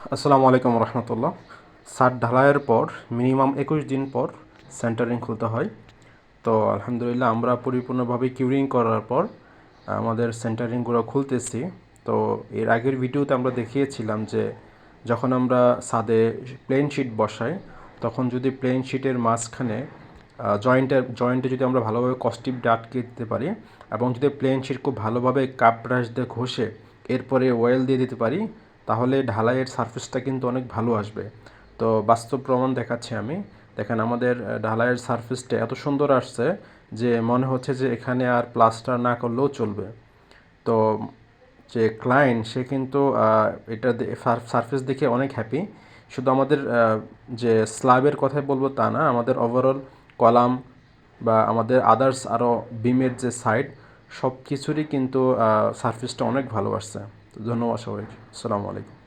আসসালামু আলাইকুম রহমতুল্লাহ। ছাদ ঢালাইয়ের পর মিনিমাম 21 দিন পর সেন্টারিং খুলতে হয়। তো আলহামদুলিল্লাহ আমরা পরিপূর্ণভাবে কিউরিং করার পর আমাদের সেন্টারিংগুলো খুলতেছি। তো এর আগের ভিডিওতে আমরা দেখিয়েছিলাম যে যখন আমরা ছাদে প্লেন শিট বসাই তখন যদি প্লেন শিটের মাঝখানে জয়েন্টে যদি আমরা ভালোভাবে কস্টিপ দিয়ে আটকে দিতে পারি এবং যদি প্লেন শিট খুব ভালোভাবে কাপ ব্রাশ দিয়ে ঘষে এরপরে অয়েল দিয়ে দিতে পারি তাহলে ঢালাইয়ের সারফেসটা কিন্তু অনেক ভালো আসবে। তো বাস্তব প্রমাণ দেখাচ্ছি আমি। দেখেন আমাদের ঢালাইয়ের সারফেসটা এত সুন্দর আসছে যে মনে হচ্ছে যে এখানে আর প্লাস্টার না করলেও চলবে। তো যে ক্লায়েন্ট সে কিন্তু এটা সারফেস দেখে অনেক হ্যাপি। শুধু আমাদের যে স্ল্যাবের কথাই বলবো তা না, আমাদের ওভারঅল কলাম বা আমাদের আদার্স আরও বিমের যে সাইড সব কিছুরই কিন্তু সারফেসটা অনেক ভালো আসছে। তো ধন্যবাদ সবাইকে। আসসালামু আলাইকুম।